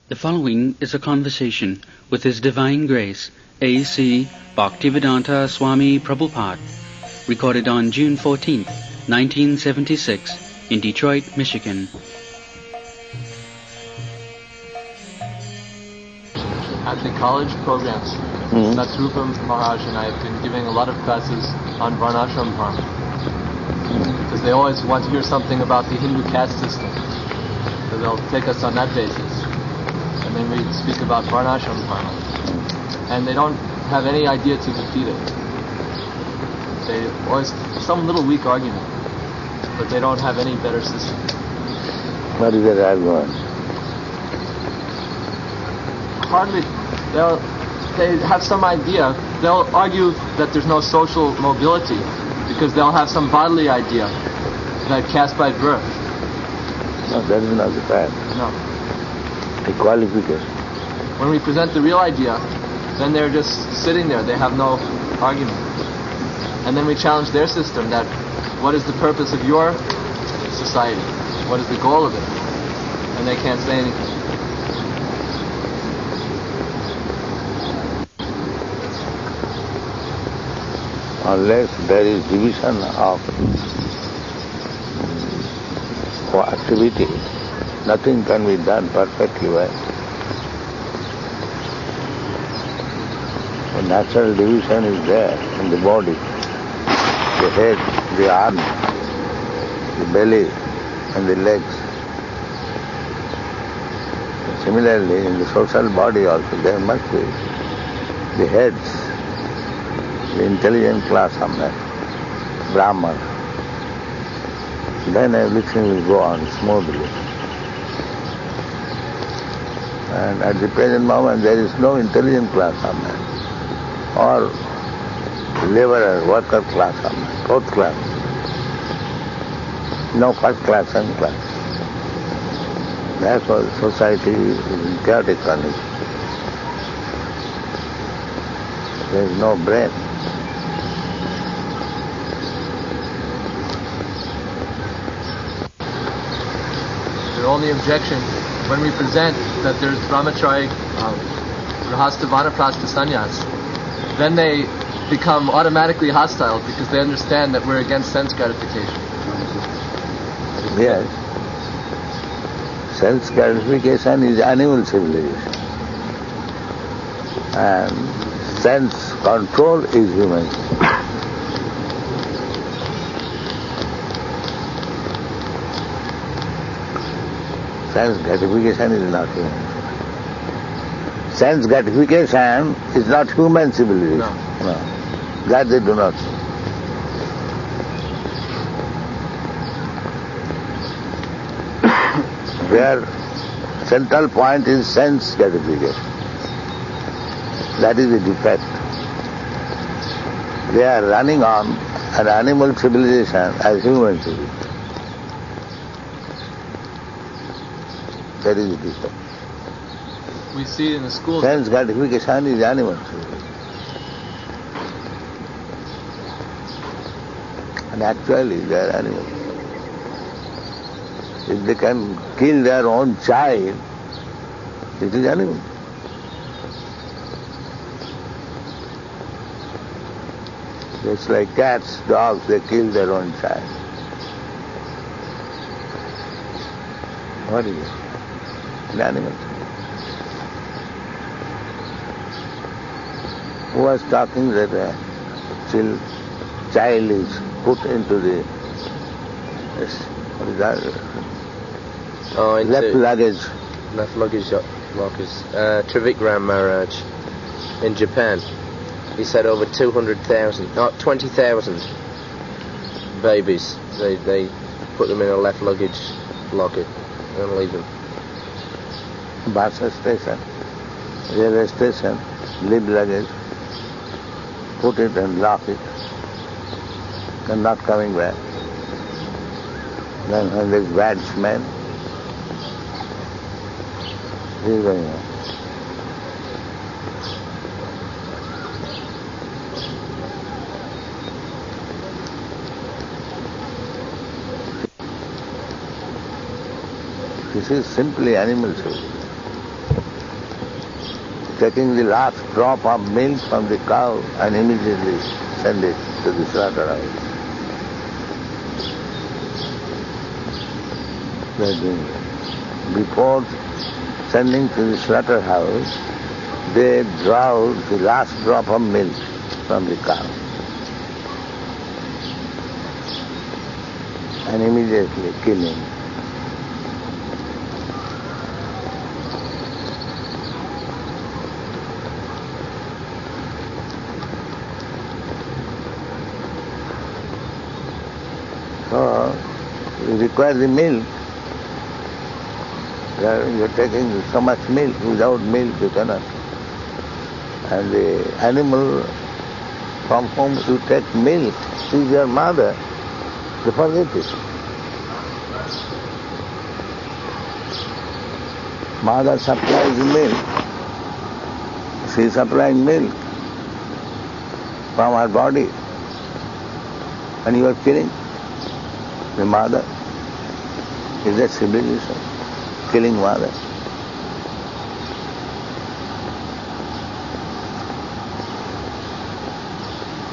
The following is a conversation with His Divine Grace, A.C. Bhaktivedanta Swami Prabhupada, recorded on June 14, 1976, in Detroit, Michigan. At the college programs, Natrupa Maharaj and I have been giving a lot of classes on Varnashram Dharma, because they always want to hear something about the Hindu caste system, so they'll take us on that basis. And then we speak about Varnashram Dharma. And they don't have any idea to defeat it. They always, some little weak argument, but they don't have any better system. What is their argument? Hardly. They have some idea. They'll argue that there's no social mobility because they'll have some bodily idea that caste by birth. No, that is not the fact. No. The qualification. When we present the real idea, then they're just sitting there. They have no argument. And then we challenge their system that what is the purpose of your society? What is the goal of it? And they can't say anything. Unless there is division of activity, nothing can be done perfectly well. The natural division is there in the body, the head, the arm, the belly and the legs. Similarly, in the social body also there must be the heads, the intelligent class somewhere, Brahman. Then everything will go on smoothly. And at the present moment there is no intelligent class somewhere, or laborer, worker class somewhere, fourth class. No first class, second class. Therefore society is in chaotic condition. There is no brain. Their only objection, when we present that there's brahmachari, grihastha, vanaprastha, sannyas, then they become automatically hostile because they understand that we're against sense gratification. Yes. Sense gratification is animal civilization. And sense control is human. Sense gratification is not human. Sense gratification is not human civilization. No. That they do not know. Their central point is sense gratification. That is the defect. They are running on an animal civilization as human civilization. That is the defect. We see in the schools. Sense gratification is animal civilization. And actually they are animals. If they can kill their own child, it is animal. Just like cats, dogs, they kill their own child. What is it? An animal. Who was talking that a child is put into the left luggage. Left luggage lockers. Trivikram Maharaj in Japan. He said over 200,000, not 20,000 babies. They put them in a left luggage locker and leave them. Bus station, railway station, leave luggage, put it and lock it, and not coming back. Then when there's bad smell, he's going on. This is simply animal civilization. taking the last drop of milk from the cow and immediately send it to the slaughterhouse. They are doing it. Before sending to the slaughterhouse, they draw the last drop of milk from the cow and immediately kill him. So, you require the milk. You're taking so much milk. Without milk you cannot. And the animal from whom you take milk is your mother. You forget it. Mother supplies milk. She is supplying milk from her body. And you are killing the mother. Is that civilization? Killing mother.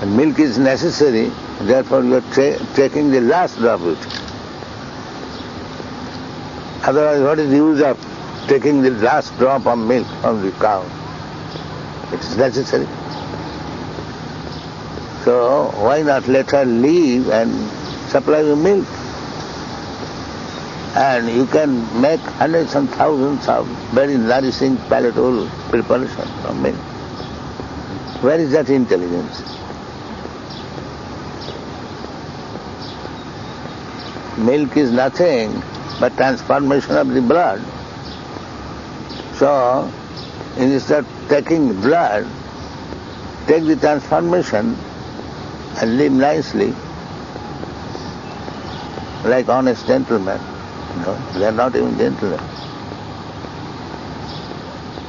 And milk is necessary, therefore you are taking the last drop of it. Otherwise, what is the use of taking the last drop of milk from the cow? It is necessary. So, why not let her live and supply you milk? And you can make hundreds and thousands of very nourishing palatable preparation from milk. Where is that intelligence? Milk is nothing but transformation of the blood. So, instead of taking blood, take the transformation and live nicely like honest gentlemen. No, they are not even gentlemen.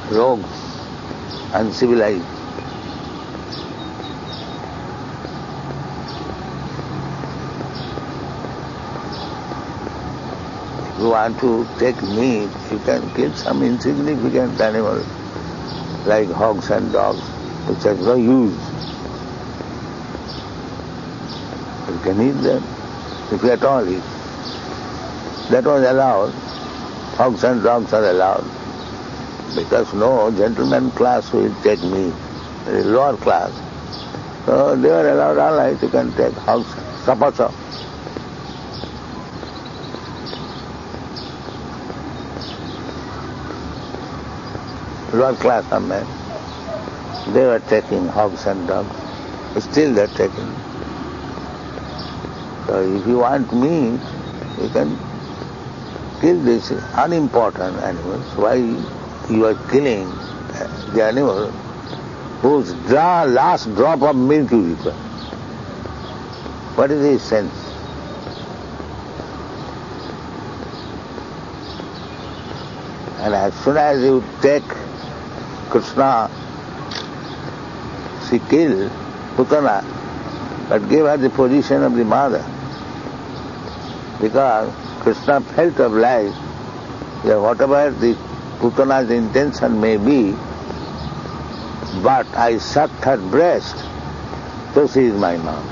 Rogues, uncivilized. If you want to take meat, you can kill some insignificant animal like hogs and dogs, which has no use. You can eat them, if you at all eat. That was allowed. Hogs and dogs are allowed. Because no gentleman class will take meat, the lower class. So they were allowed, all right, you can take hogs, suppose. Lower class of men, they were taking hogs and dogs. Still they are taking. So if you want meat, you can kill these unimportant animals. Why you are killing the animal whose last drop of milk you require? What is his sense? And as soon as you take Krishna, she killed Putana, but gave her the position of the mother. Because Krishna felt obliged that whatever the Putana's intention may be, but I sucked her breast, so she is my mother.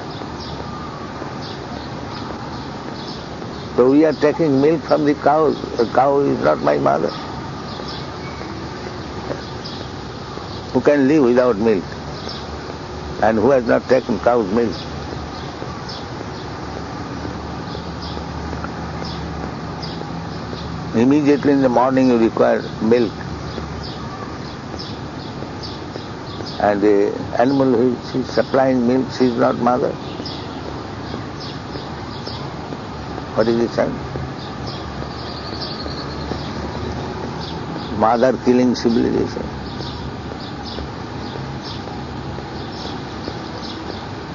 So we are taking milk from the cow. The cow is not my mother. Who can live without milk? And who has not taken cow's milk? Immediately in the morning you require milk. And the animal who is supplying milk, she is not mother. What is the sense? Mother killing civilization.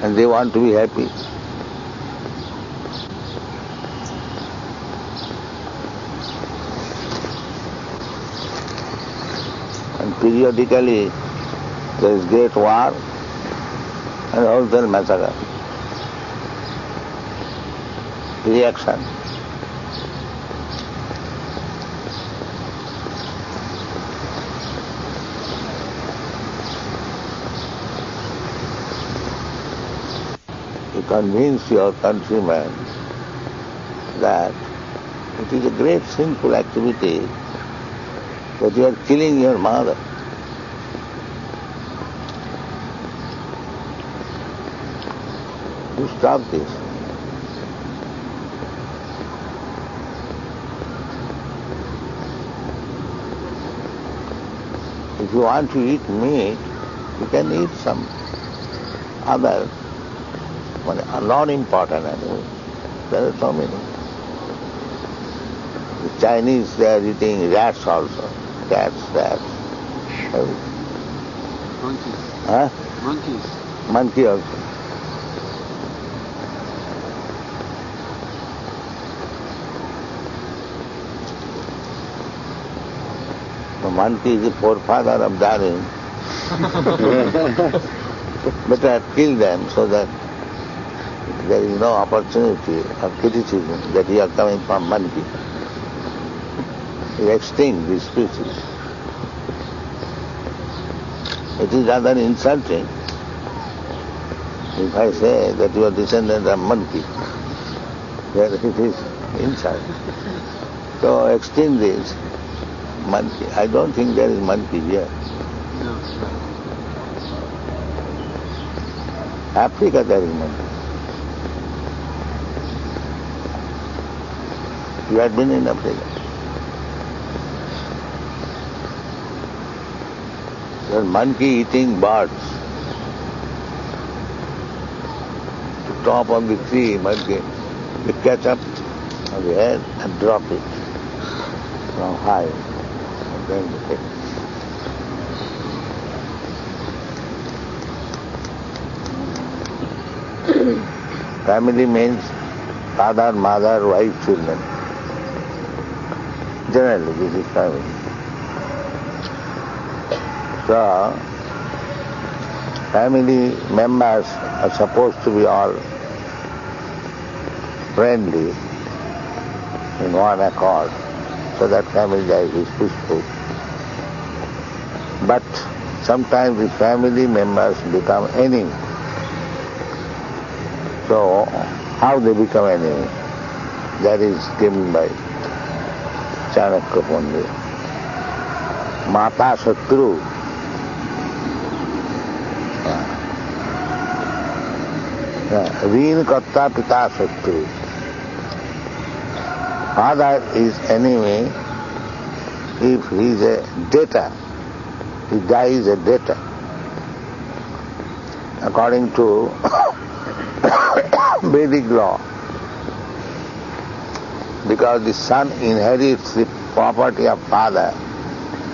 And they want to be happy. And periodically there is great war and wholesale massacre. Reaction. convince your countrymen that it is a great sinful activity that you are killing your mother. You stop this. If you want to eat meat, you can eat some other, non-important animals. There are so many. The Chinese, they are eating rats also. Cats, rats, everything. Monkeys. Huh? Monkeys. Monkey also. The monkey is the forefather of Darwin. Better kill them so that there is no opportunity of criticism that you are coming from monkey. You extinct this species. It is rather insulting if I say that you are descendant of monkey. Well, it is insult. So extinct this monkey. I don't think there is monkey here. No. Africa there is monkey. You had been in Africa. There are monkey eating birds. To top of the tree, monkey, they catch up on the head and drop it from high. And then they take it. Family means father, mother, wife, children. Generally, this is family. So, family members are supposed to be all friendly in one accord, so that family life is peaceful. But sometimes the family members become enemies. So, how they become enemies? That is given by Chanakya Pandit. Mata Shatru. Reen Katta Pita Shatru. Father is enemy if he is a debtor. He dies a debtor. According to Vedic law, because the son inherits the property of father,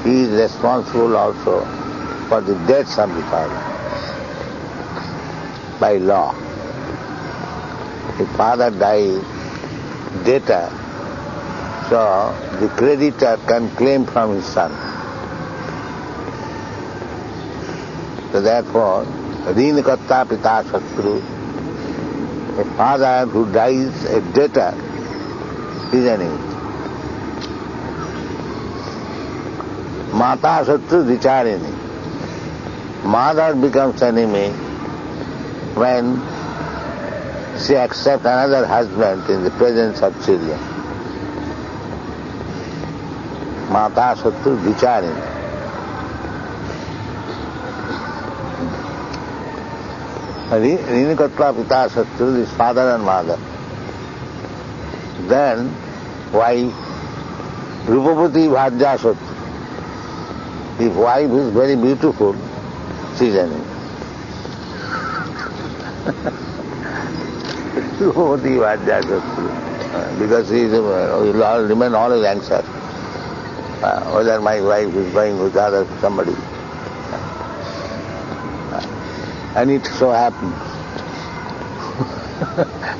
he is responsible also for the debts of the father by law. If father dies debtor, so the creditor can claim from his son. So therefore, Reenakatta Pita Shatru, a father who dies a debtor is enemy. Mata Shatru Vicharini. Mother becomes enemy when she accepts another husband in the presence of children. Mata Shatru Vicharini. Reenakatta Pita Shatru is father and mother. Then wife, Rupapati Bhajya Shatru. If wife is very beautiful, she is enemy. Rupapati Bhajya Shatru. Because he will remain always anxious whether my wife is going with somebody. And it so happens.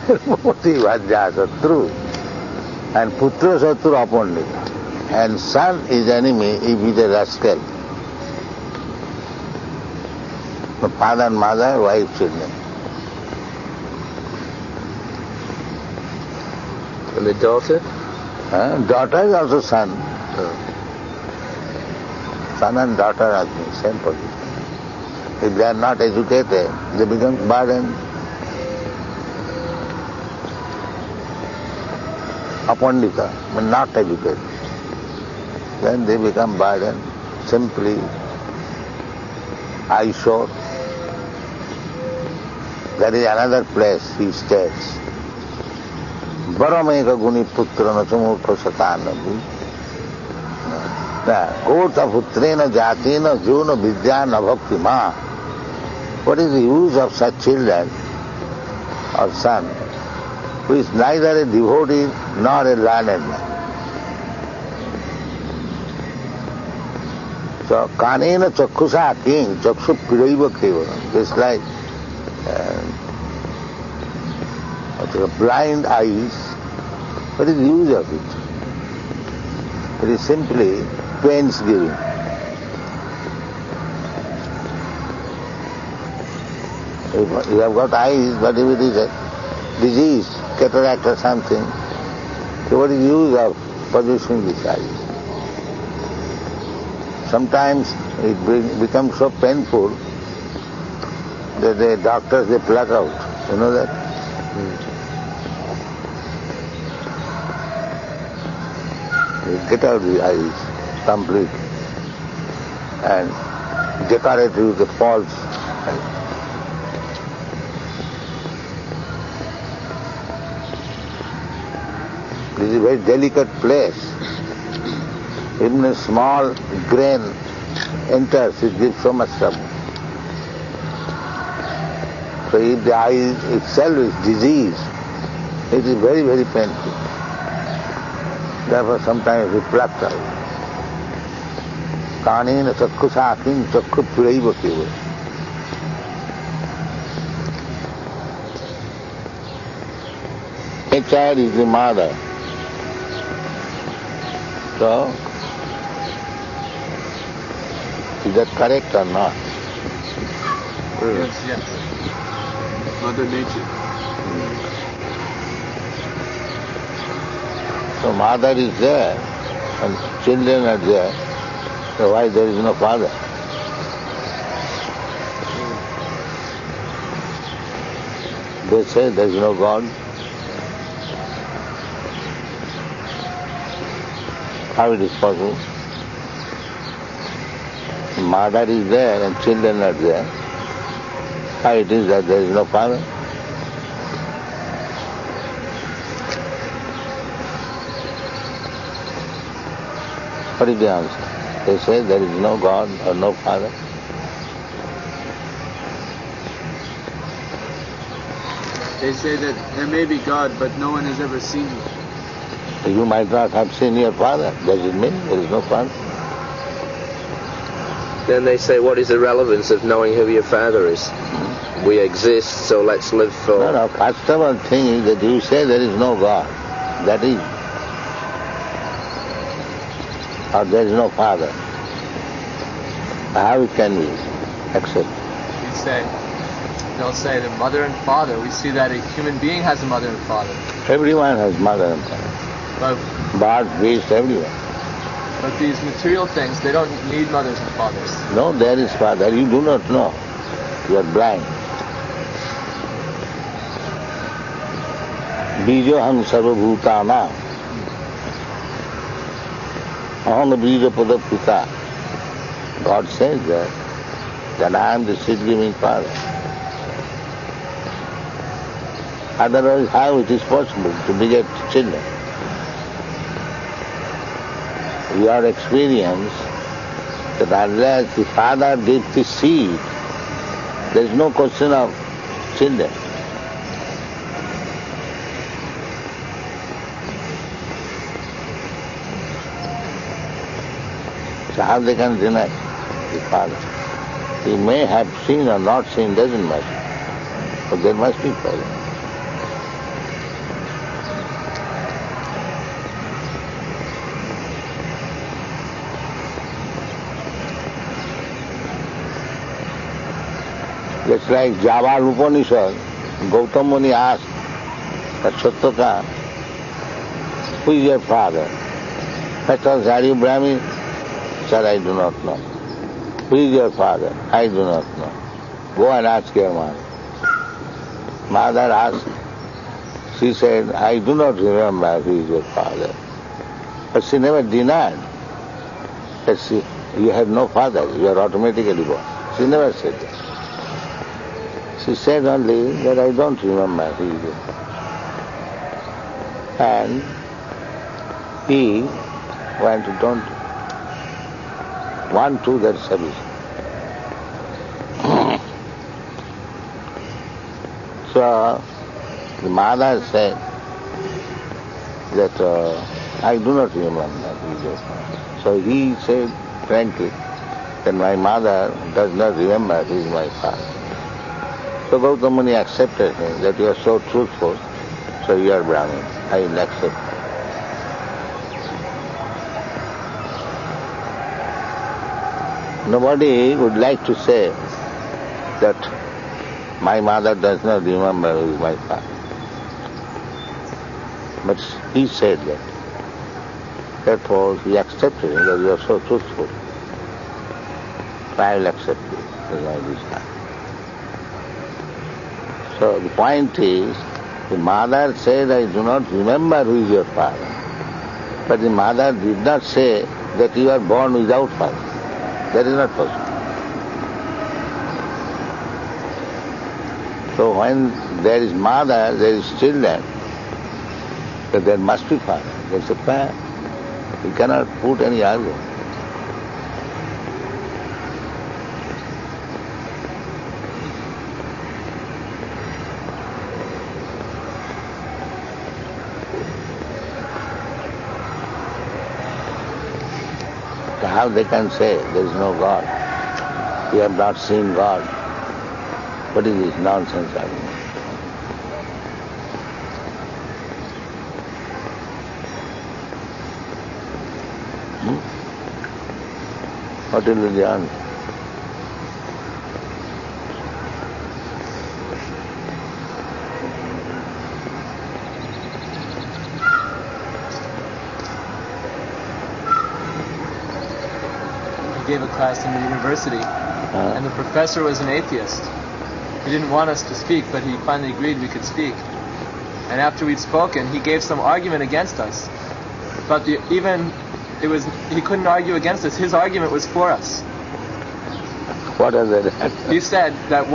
Rupapati Bhajya Shatru. And Putra Shatru upon it. And son is enemy if he is a rascal. The father and mother, wife, children. And the daughter? Daughter is also son. Son and daughter are the same position. If they are not educated, they become burden. apandita, but not educated. Then they become burden, simply eyesore. That is another place he states. Barameka guni putra na chamurkha satanavi. Kota putrena jatina juna vidya na bhakti ma. What is the use of such children or son who is neither a devotee nor a learned man? So, kanena chakshusa king, chakshu piraiva kevalam. Just like blind eyes, what is the use of it? It is simply pains giving. If you have got eyes, but if it is a disease, cataract or something, so what is the use of possessing these eyes? Sometimes it becomes so painful that the doctors, they pluck out. You know that? They get out the eyes completely and decorate it with the false eyes. This is a very delicate place. Even a small grain enters, it gives so much trouble. So if the eye itself is diseased, it is very, very painful. Therefore sometimes we pluck out. Kanena chakshusakim chakku piraiva keva. Nature is the mother. So, is that correct or not? Yes, yes. Mother Nature. So mother is there and children are there. So why there is no father? They say there is no God. How it is possible? Mother is there and children are there. How it is that there is no father? What is the answer? They say there is no God or no father. They say that there may be God, but no one has ever seen him. You might not have seen your father. Does it mean there is no father? Then they say, what is the relevance of knowing who your father is? We exist, so let's live for... No, first of all thing is that you say there is no God. That is. Or there is no father. How can we accept? They'll say the mother and father. We see that a human being has a mother and father. Everyone has mother and father. Birds, beasts, everyone. But these material things, they don't need mothers and fathers. No, there is father. You do not know. You are blind. Bijoham sarvabhutana. Aham bijapada pita. God says that I am the seed-giving father. Otherwise, how it is possible to beget children? Your experience that unless the father gives the seed, there is no question of children. So how they can deny the father? He may have seen or not seen, doesn't matter. But there must be father. Just like Java Upanishad, Gautam Muni asked Satyaka, who is your father? First of all, are you Brahmin? Sir, I do not know. Who is your father? I do not know. Go and ask your mother. Mother asked She said, I do not remember who is your father. But she never denied that you have no father, you are automatically born. She never said that. She said only that I don't remember who is your father. And he went, don't want to, that service. So the mother said that I do not remember who is your father. So he said frankly that my mother does not remember who is my father. So Gautama Muni accepted him, that you are so truthful, so you are Brahmin. I will accept. Nobody would like to say that my mother does not remember who is my father. But he said that. Therefore, he accepted it, that you are so truthful. I will accept it as my desire. So the point is, the mother said, I do not remember who is your father. But the mother did not say that you are born without father. That is not possible. So when there is mother, there is children, so there must be father. That's a fact. You cannot put any argument. So how they can say there is no God? We have not seen God. What is this nonsense argument? What will be the answer? He gave a class in the university, and the professor was an atheist. He didn't want us to speak, but he finally agreed we could speak. And after we'd spoken, he gave some argument against us. But he couldn't argue against us. His argument was for us. What is it? He said that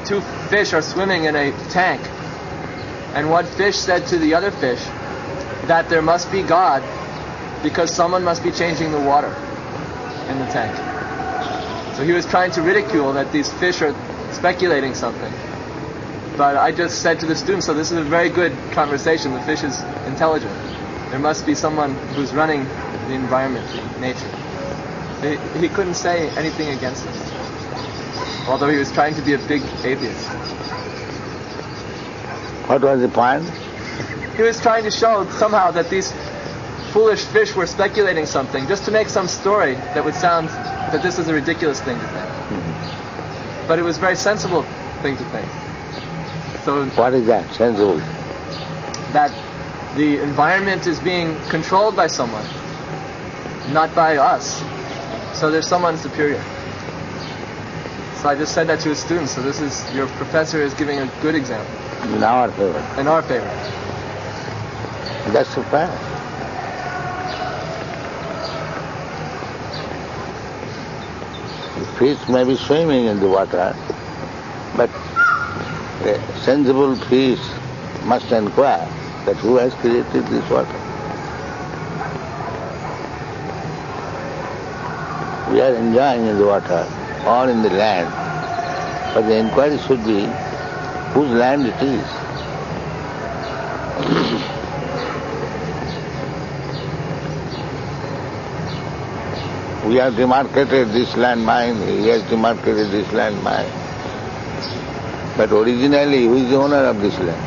two fish are swimming in a tank, and one fish said to the other fish that there must be God because someone must be changing the water in the tank. So he was trying to ridicule that these fish are speculating something. But I just said to the students, so this is a very good conversation. The fish is intelligent. There must be someone who's running the environment, nature. He couldn't say anything against us, although he was trying to be a big atheist. What was the point? He was trying to show somehow that these foolish fish were speculating something, just to make some story that would sound that this is a ridiculous thing to think. But it was a very sensible thing to think. So what is that, sensible? That the environment is being controlled by someone, not by us. So there's someone superior. So I just said that to his students. So this is, your professor is giving a good example. In our favor. In our favor. That's the fact. The fish may be swimming in the water, but a sensible fish must inquire that who has created this water. We are enjoying in the water or in the land, but the inquiry should be whose land it is. We have demarcated this land mine, he has demarcated this land mine. But originally, who is the owner of this land?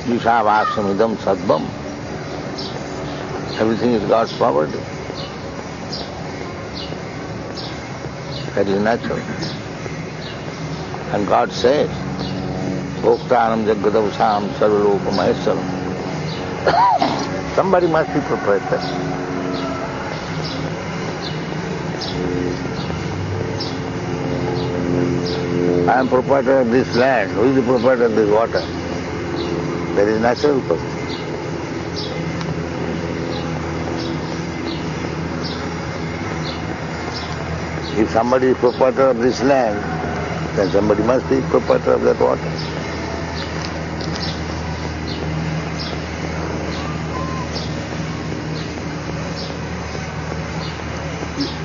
Yushavāsamidam sadvam. Everything is God's property. That is natural. And God says, Bhoktānam jagadavasam sarvaloka maheswaram. Somebody must be proprietor. I am proprietor of this land. Who is the proprietor of this water? That is natural person. If somebody is proprietor of this land, then somebody must be proprietor of that water.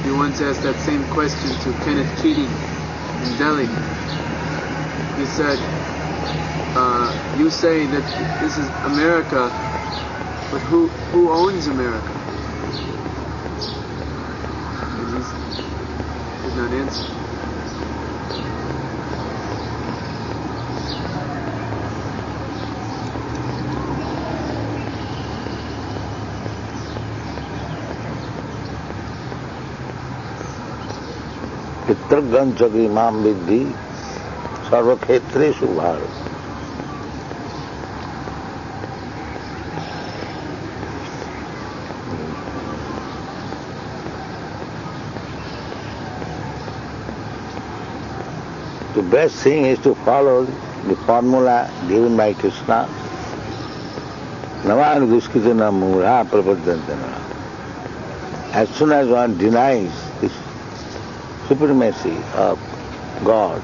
You once asked that same question to Kenneth Keating in Delhi. He said, you say that this is America, but who owns America? And he did not answer. Pitraganchagi mam viddhi sarvakhetreshu bharat. The best thing is to follow the formula given by Krishna. Navāni duskritana mūrā prapadyantana. As soon as one denies this supremacy of God,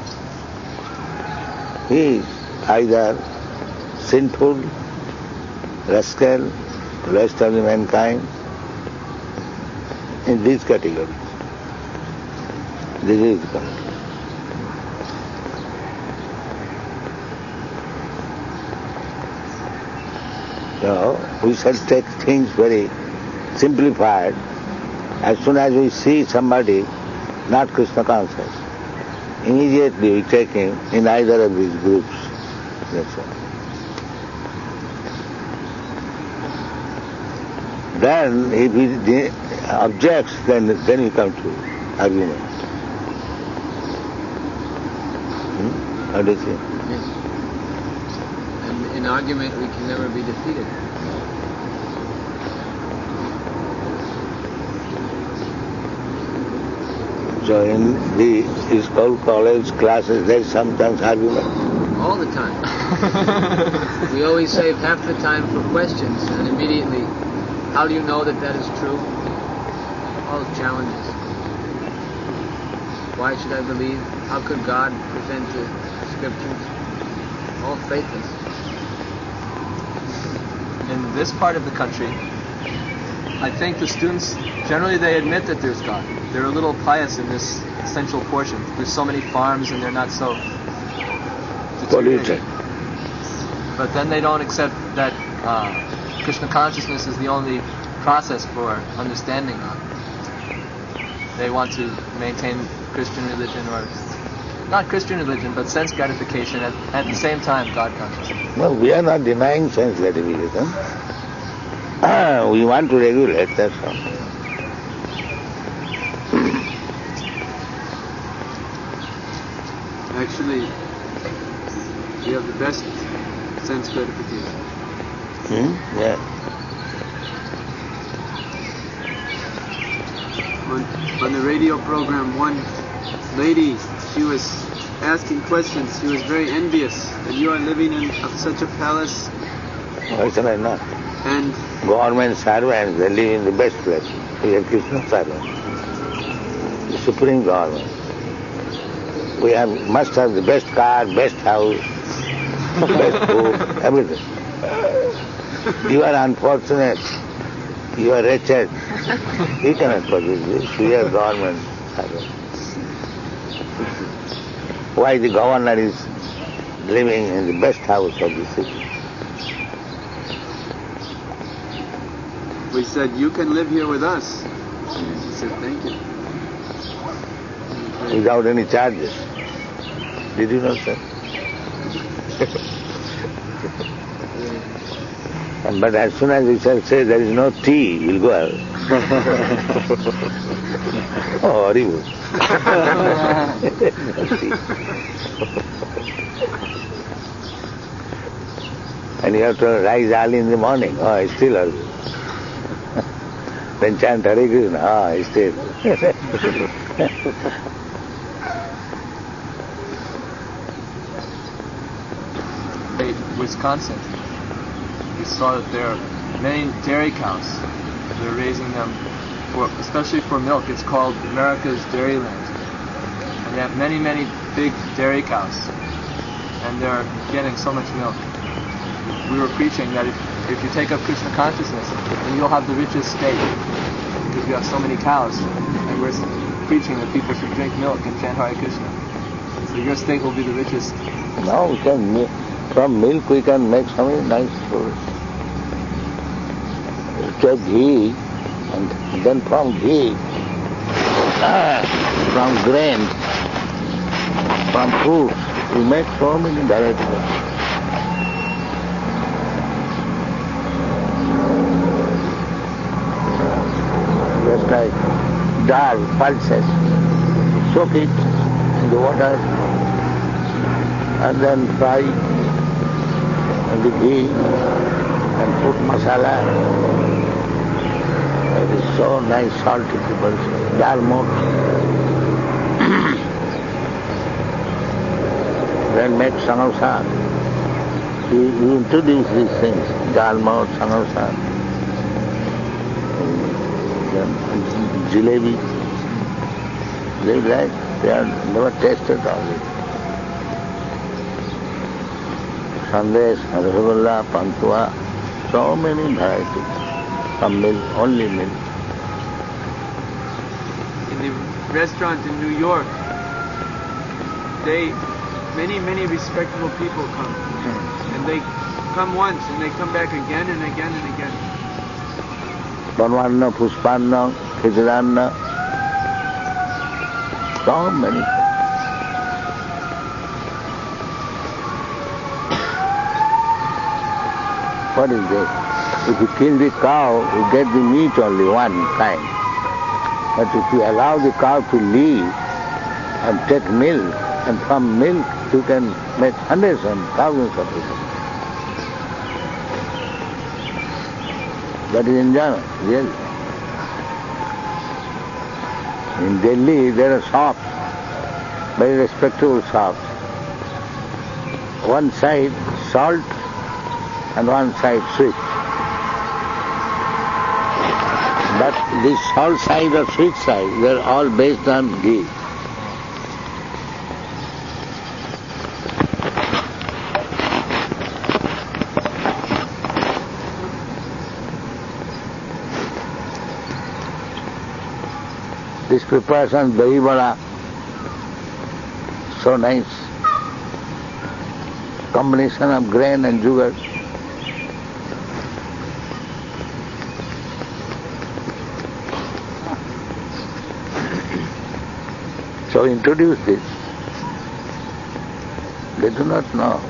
he is either sinful, rascal, rest of the mankind, in these categories. This is the country. So we shall take things very simplified. As soon as we see somebody not Krishna conscious, immediately we take him in either of these groups. That's all. Then if he objects, then we come to argument. How do you think? Yes. And in argument we can never be defeated. So in the school, college, classes, there is sometimes argument. All the time. We always save half the time for questions, and immediately, how do you know that that is true? All challenges. Why should I believe? How could God present the scriptures? All faithless. In this part of the country, I think the students, generally they admit that there's God. They're a little pious in this essential portion. There's so many farms and they're not so polluted. But then they don't accept that Krishna consciousness is the only process for understanding God. They want to maintain Christian religion, or not Christian religion, but sense gratification at the same time God consciousness. No, we are not denying sense gratification. We want to regulate, that's all. Actually, we have the best sense gratification. Yeah. On the radio program, one lady, she was asking questions. She was very envious that you are living in such a palace. Why should I not? And Government servants, they live in the best place. We have Krishna servants, the supreme government. We must have the best car, best house, best food, everything. You are unfortunate. You are wretched. You cannot produce this. We are government servants. Why the governor is living in the best house of the city? we said, you can live here with us. She said, thank you. Without any charges. Did you know, sir? But as soon as we shall say there is no tea, we'll go out. Oh, horrible. And you have to rise early in the morning. Oh, it's still horrible. Then chant Hare Krishna, he stays. Wisconsin, we saw that there are many dairy cows. They're raising them, especially for milk. It's called America's Dairyland. And they have many, many big dairy cows. And they're getting so much milk. We were preaching that if you take up Krishna consciousness, then you'll have the richest state. Because you have so many cows. And we're preaching that people should drink milk and chant Hare Krishna. So your state will be the richest. Now we can, from milk we can make so many nice food. Take ghee, and then from ghee, from grain, from fruits, we make so many varieties. Just like dal, pulses, soak it in the water and then fry the ghee and put masala. It is so nice, salty people say. Dal mot. Then make samosa. We introduce these things. Dal mot, samosa. Then jalebi. They like, they have never tasted all this. Sandesh, rasgulla, pantua, so many varieties. Some milk, only milk. In the restaurant in New York, many respectable people come. And they come once and they come back again and again and again. Parvanna, Puspanna, Khichidanna, so many. What is this? If you kill the cow, you get the meat only one kind. But if you allow the cow to live and take milk, and from milk you can make hundreds and thousands of people. That is enjoyment, really. In Delhi there are shops, very respectable shops. One side salt and one side sweet. But this salt side or sweet side, they are all based on ghee. This preparation, dahi vada, so nice. Combination of grain and sugar. So introduce this. They do not know.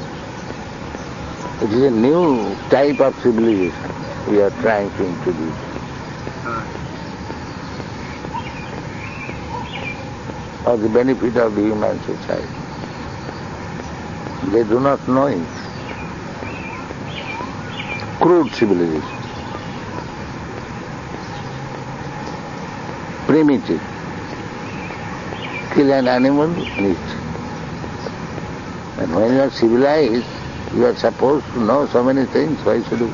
It is a new type of civilization we are trying to introduce. For the benefit of the human society. They do not know it. Crude civilization. Primitive. Kill an animal and eat. And when you are civilized, you are supposed to know so many things. Why should you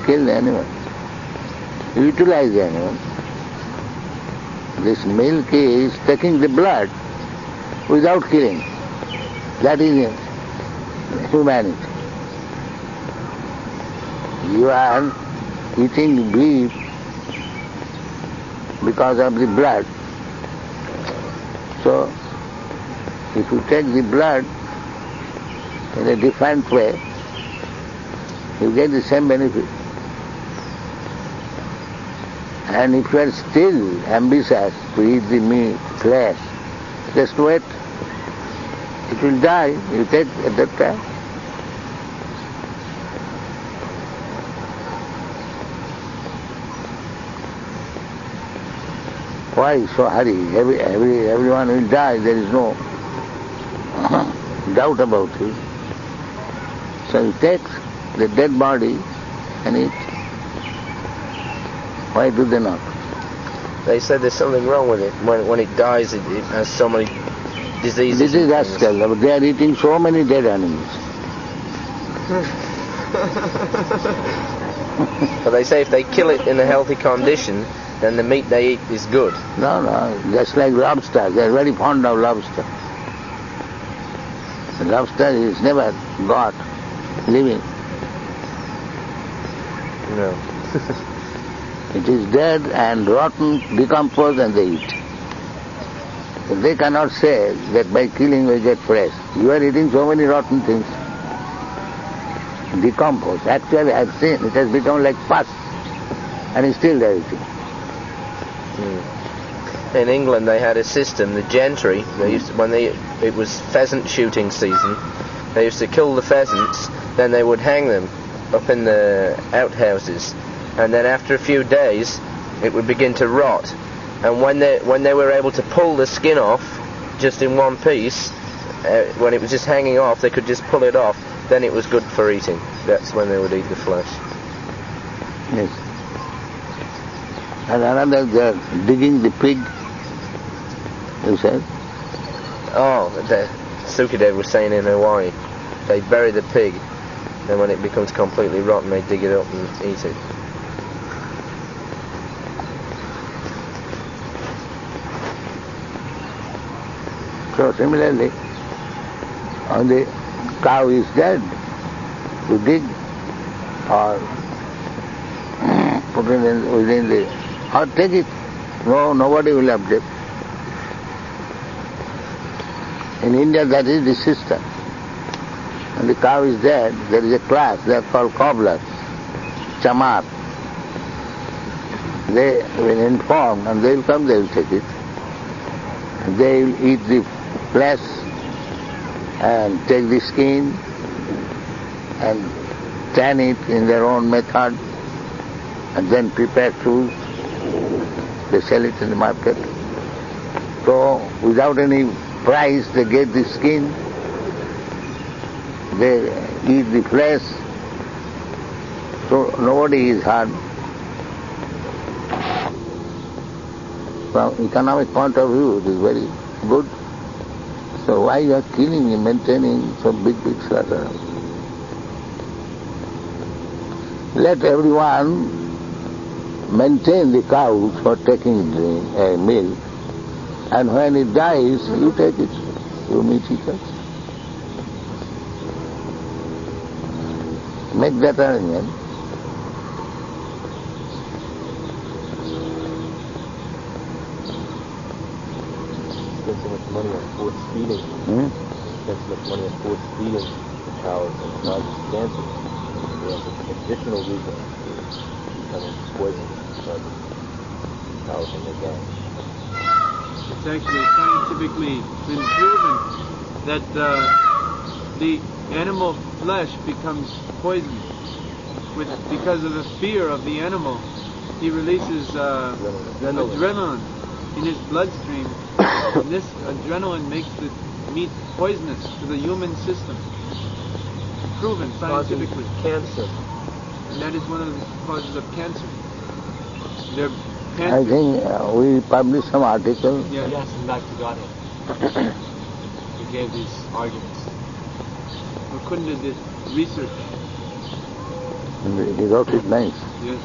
kill the animal? Utilize the animal. This milk is taking the blood without killing. That is humanity. You are eating beef because of the blood. So, if you take the blood in a different way, you get the same benefit. And if you are still ambitious to eat the meat, flesh, just wait. It will die, you take at that time. Why so hurry? Everyone will die, there is no doubt about it. So he takes the dead body and eats. Why do they not? They said there's something wrong with it. When it dies, it has so many diseases. This is rascal. They are eating so many dead animals. But they say if they kill it in a healthy condition, then the meat they eat is good. No, just like lobster. They are very fond of lobster. The lobster is never got living. No. It is dead and rotten, decomposed, and they eat. They cannot say that by killing we get fresh. You are eating so many rotten things. Decomposed. Actually, I have seen it has become like pus, and still they are eating. In England, they had a system. The gentry, they used to, it was pheasant shooting season, they used to kill the pheasants. Then they would hang them up in the outhouses, and then after a few days, it would begin to rot. And when they were able to pull the skin off, just in one piece, when it was just hanging off, they could just pull it off. Then it was good for eating. That's when they would eat the flesh. Yes. And another, they are digging the pig, you said? Oh, Sukadev was saying in Hawaii, they bury the pig, then when it becomes completely rotten, they dig it up and eat it. So similarly, when the cow is dead, you dig or put it within the, or take it. No, nobody will object. In India, that is the system. When the cow is dead, there is a class, they are called cobblers, chamar. They will inform and they will come, they will take it. They will eat the flesh and take the skin and tan it in their own method and then prepare food. They sell it in the market. So without any price they get the skin, they eat the flesh, so nobody is harmed. From economic point of view, it is very good. So why you are killing and maintaining some big slaughter? Let everyone maintain the cows for taking milk, and when it dies, you take it, you meet it. Make that arrangement. Spend so much money on force feeding. Spend so much money on force feeding the cows and causes cancer. We have an additional reason becoming poison because of cows and their gang. It's actually scientifically been proven that the animal flesh becomes poisoned because of the fear of the animal. He releases adrenaline in his bloodstream, and this adrenaline makes the meat poisonous to the human system. Proven scientifically. Cancer. And that is one of the causes of cancer. I think we published some article. Yes, in Bhaktivedanta. He gave these arguments. Mukunda did research. And he wrote it nice. Yes.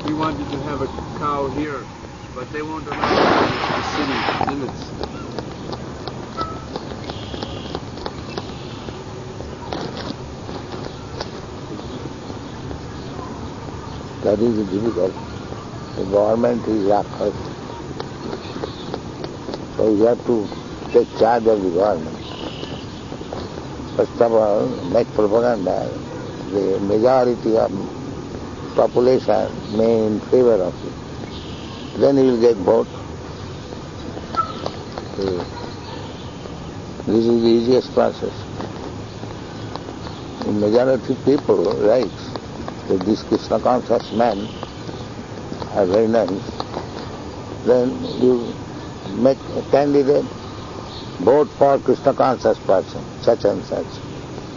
We wanted to have a cow here, but they won't allow us in the city limits. That is difficult. The government is rakhas. So you have to take charge of the government. First of all, make propaganda. The majority of population may in favor of it. Then you will get vote. This is the easiest process. The majority people writes that these Krishna conscious men are very nice. Then you make a candidate, vote for Krishna conscious person, such and such.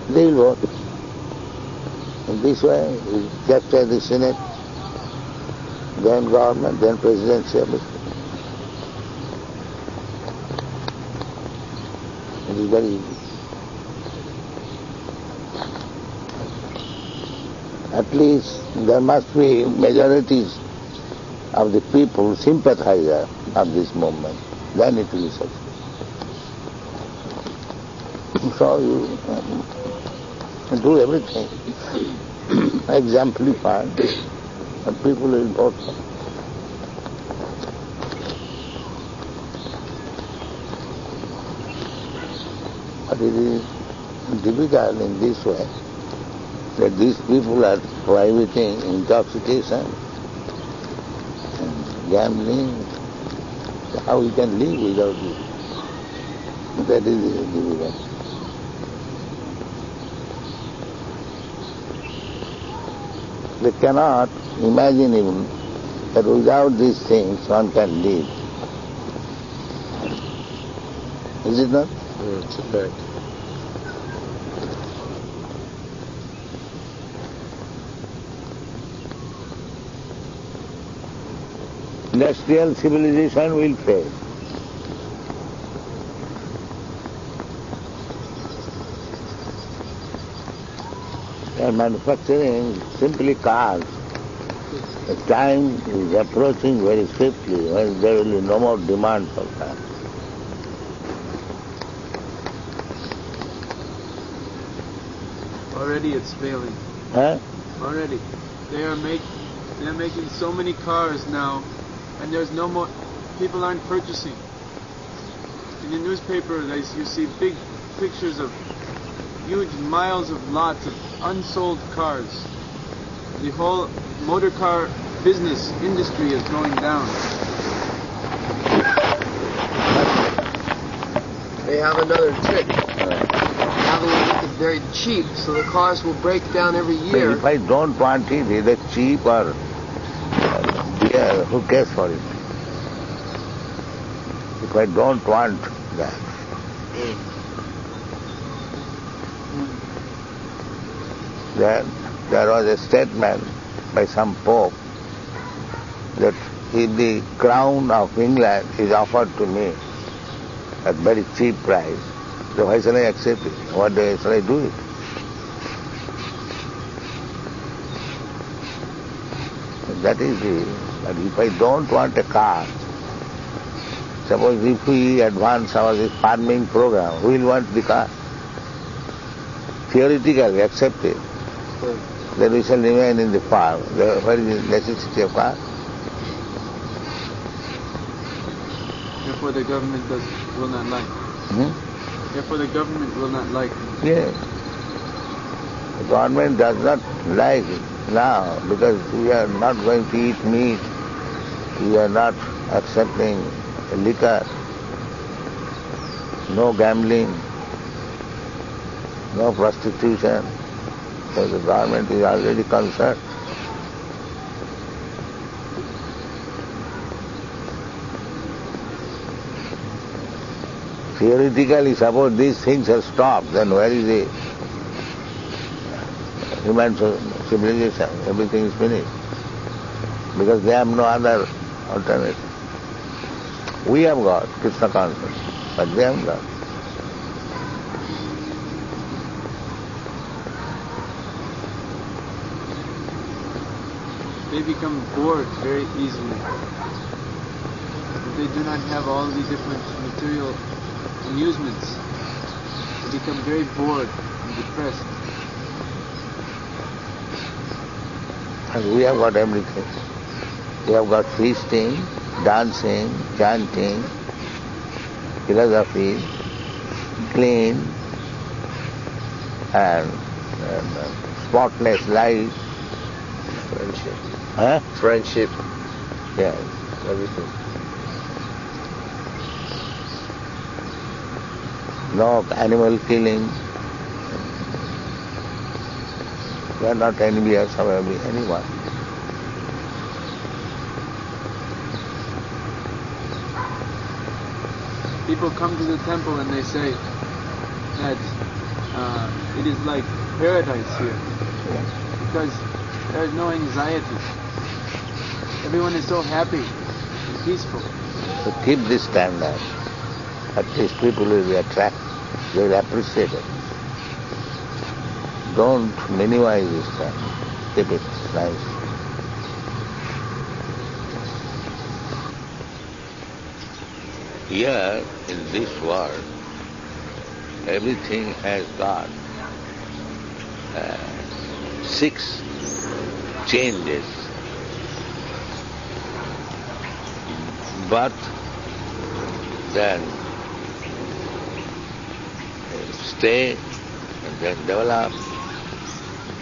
They will vote. In this way, you capture the Senate, then government, then presidency. It is very easy. At least there must be majorities of the people sympathizer of this movement. Then it will be successful. So you do everything, exemplify, and people will vote. But it is difficult in this way that these people are prohibiting intoxication and gambling. How we can live without it? That is difficult. They cannot imagine even that without these things one can live. Is it not? It's a fact. Industrial civilization will fail. They are manufacturing simply cars. The time is approaching very swiftly when there will be no more demand for cars. Already it's failing. Huh? Already. They're making so many cars now, and there's no more, people aren't purchasing. In the newspaper you see big pictures of huge miles of lots of unsold cars. The whole motor car business industry is going down. They have another trick. Now they will make it very cheap, so the cars will break down every year. If I don't want it, either cheap or dear, who cares for it? If I don't want that. There was a statement by some pope that if the crown of England is offered to me at very cheap price, then why shall I accept it? What day shall I do it? That is the, but if I don't want a car, suppose if we advance our this farming program, who will want the car? Theoretically accepted. Then we shall remain in the farm. Where is the necessity of car? Therefore the government will not like. Therefore the government will not like. Yes. The government does not like it now because we are not going to eat meat. We are not accepting liquor. No gambling. No prostitution. So the government is already concerned. Theoretically, suppose these things are stopped, then where is the human civilization? Everything is finished. Because they have no other alternative. We have got Krishna consciousness, but they have got. They become bored very easily. If they do not have all the different material amusements, they become very bored and depressed. And we have got everything. We have got feasting, dancing, chanting, philosophy, clean, and spotless life. Friendship. Huh? Friendship. Yes. Everything. No animal killing. We are not envious of anyone. People come to the temple and they say that it is like paradise here. Yes. because there is no anxiety. Everyone is so happy and peaceful. So keep this standard. At least people will be attracted. They will appreciate it. Don't minimize this standard. Keep it nice. Here, in this world, everything has got 6 changes. Birth, then stay, and then develop,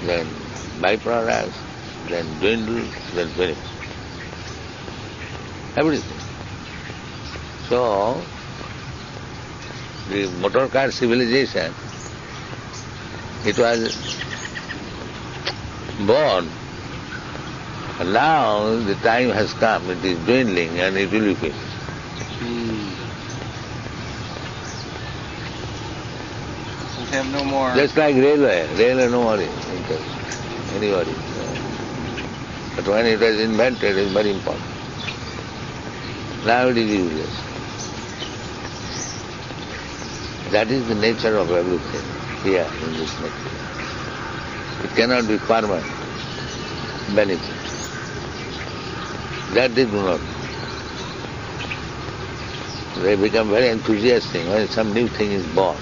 then byproducts, then dwindle, then finish. Everything. So, the motor car civilization, it was born, and now the time has come, it is dwindling and it will be finished. We have no more. Just like railway nobody, anybody. But when it was invented, it is very important. Now it is useless. That is the nature of everything here in this material. It cannot be permanent benefit. That they do not. They become very enthusiastic when some new thing is born.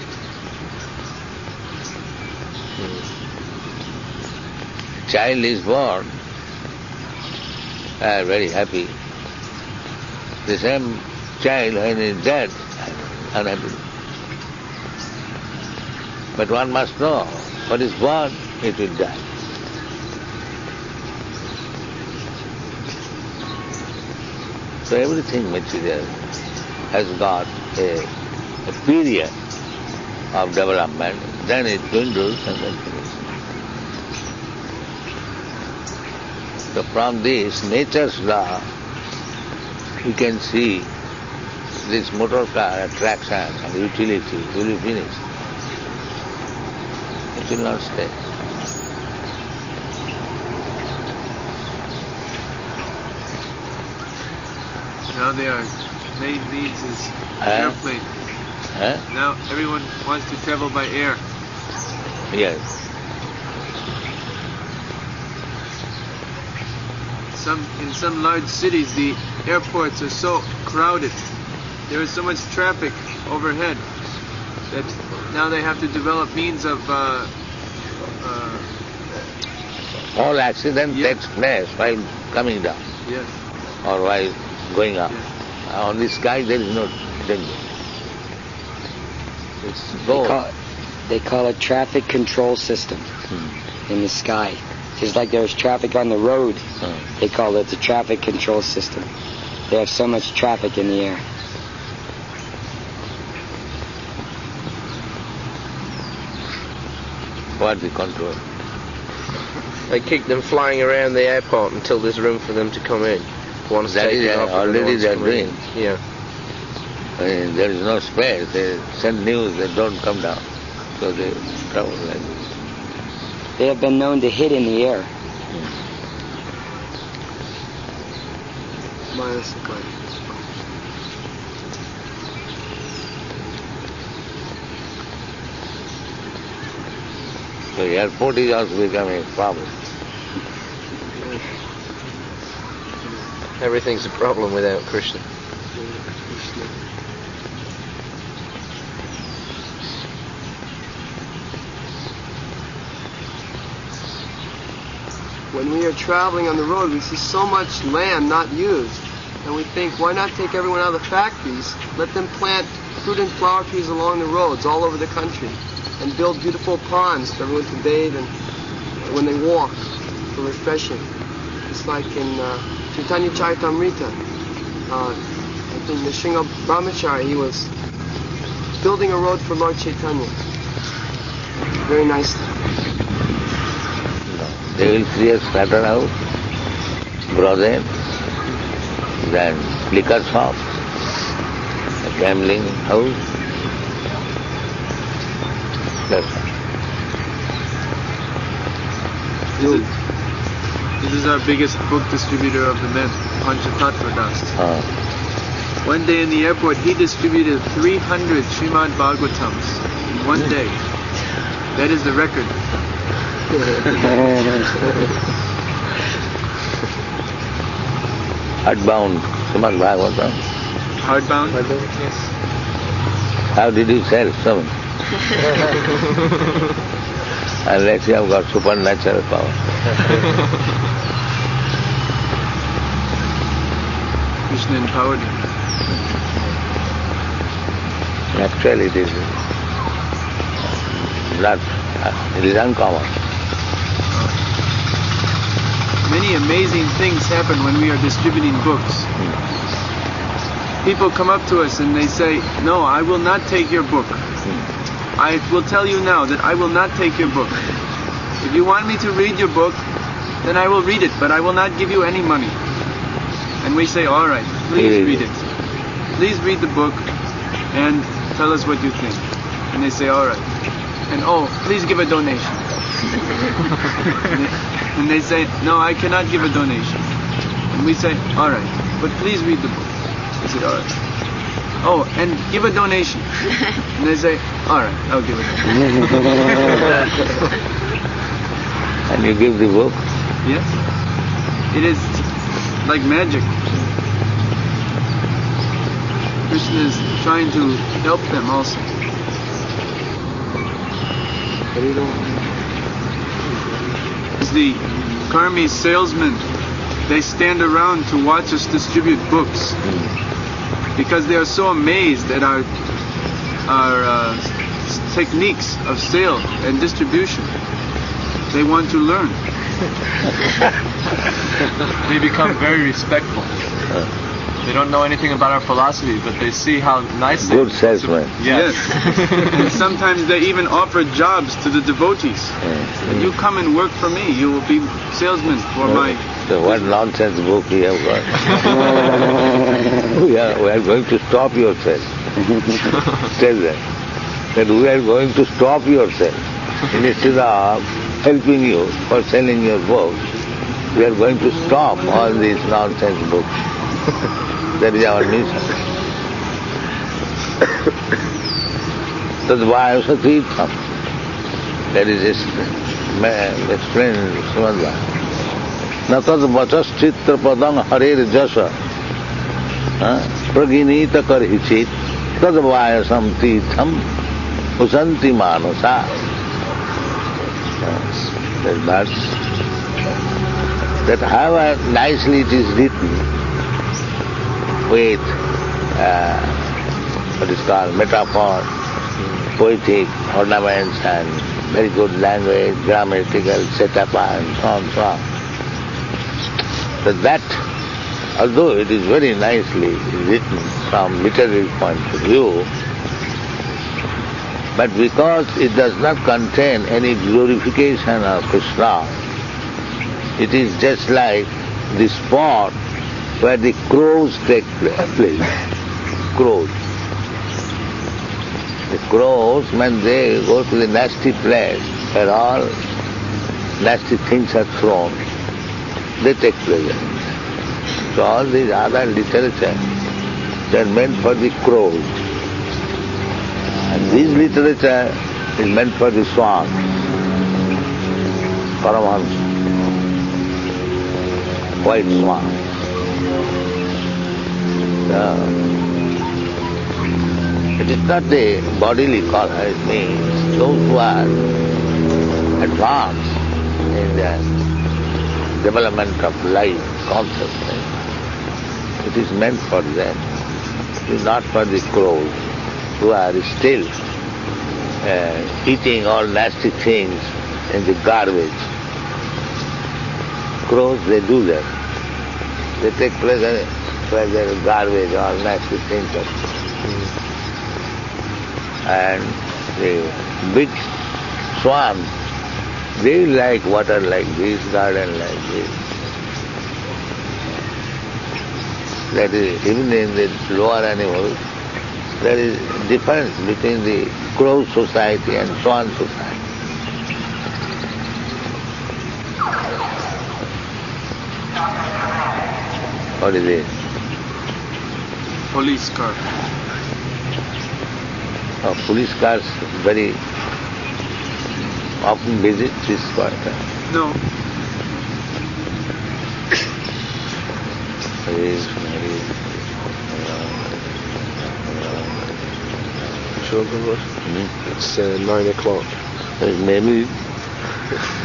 Child is born, they are very happy. The same child, when he is dead, unhappy. But one must know, what is born, it will die. So everything material has got a period of development, then it dwindles and then finishes. So from this nature's law, you can see this motor car attraction and utility will be finished. It will not stay. Now their main needs is airplane. Now everyone wants to travel by air. Yes. In some large cities, the airports are so crowded. There is so much traffic overhead that now they have to develop means of. All accident takes place while coming down. Yes. Or while going up. Yes. On the sky there is no danger. It's gold. They call it traffic control system in the sky. Just like there's traffic on the road, they call it the traffic control system. They have so much traffic in the air. What the control? They keep them flying around the airport until there's room for them to come in. One's That is already they are doing. Yeah. There is no space. They send news, they don't come down. So they travel like this. They have been known to hit in the air. So the airport is also becoming a problem. Everything's a problem without Krishna. When we are traveling on the road, we see so much land not used. And we think, why not take everyone out of the factories, let them plant fruit and flower trees along the roads all over the country, and build beautiful ponds for everyone to bathe in when they walk, for refreshing. It's like in Chaitanya Charitamrita. I think Nrsimha Brahmachari, he was building a road for Lord Chaitanya. Very nicely. They will create starter house, brothel, then liquor shop, a gambling house. That's all. This is our biggest book distributor of the men, Panchatattva Das. One day in the airport, he distributed 300 Srimad Bhagavatams in one day. That is the record. Hardbound Srimad Bhagavatam. Hardbound? Yes. How did you sell some? Unless you have got supernatural power. Krishna empowered him. Actually it is not, it is uncommon. Many amazing things happen when we are distributing books. People come up to us and they say, no, I will not take your book. I will tell you now that I will not take your book. If you want me to read your book, then I will read it, but I will not give you any money. And we say, all right, please read it. Please read the book and tell us what you think. And they say, all right. And please give a donation. And they say, no, I cannot give a donation. And we say, all right, but please read the book. They say, all right. And give a donation. And they say, all right, I'll give a donation. And you give the book? Yes. It is like magic. Krishna is trying to help them also. As the Karmi salesmen, they stand around to watch us distribute books because they are so amazed at our techniques of sale and distribution. They want to learn. They become very respectful. They don't know anything about our philosophy, but they see how nicely... Good salesman. Yes. And sometimes they even offer jobs to the devotees. And you come and work for me. You will be salesman for my... So what nonsense book we have got. we are going to stop yourself. Tell them that we are going to stop yourself. Instead of helping you for selling your books, we are going to stop all these nonsense books. That is our mission. Tad vayasa tirtham. That is explained in Srimad Bhagavatam. Na tad vachas chitra padam harer jasa praginita karhichit tad vayasam tirtham usanti manasa. That however nicely it is written with what is called metaphor, poetic ornaments and very good language, grammatical setup and so on, so on. That although it is very nicely written from literary point of view, but because it does not contain any glorification of Krishna, it is just like the spot where the crows take place. Crows. The crows, when they go to the nasty place where all nasty things are thrown, they take pleasure. So all these other literature, they are meant for the crows. And this literature is meant for the swan, Paramahansa, white swan. It is not the bodily color, it means those who are advanced in the development of life, consciousness. It is meant for them. It is not for the crows who are still eating all nasty things in the garbage. Crows, they do that. They take pleasure where there is garbage, all nasty things. And the big swans, they like water like this, garden like this. That is, even in the lower animals, there is difference between the crow society and swan society. What is it? Police car. Oh, police cars very often visit this spot. No. Sure, it's 9 o'clock. Maybe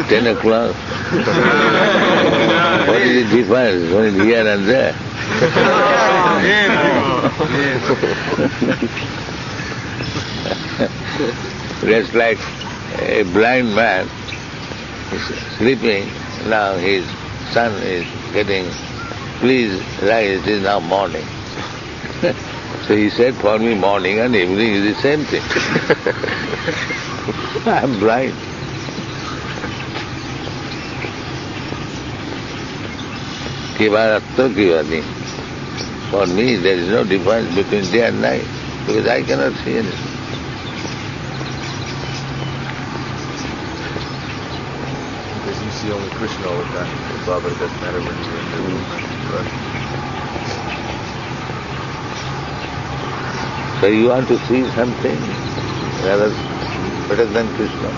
10 o'clock. What is the difference? Only here and there. Just like a blind man is sleeping, now his son is getting, please rise, it is now morning. So he said, for me morning and evening is the same thing. I am blind. For me there is no difference between day and night, because I cannot see anything. Because you see only Krishna all the time. Baba, it doesn't matter when you're in the room. Right? So you want to see something rather better than Krishna.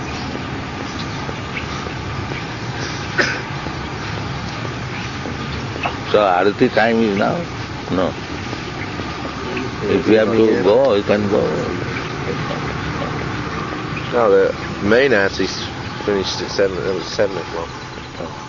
So Arati time is now? No. If you have to go, you can go. No, the main Arati's finished at 7 o'clock. Oh.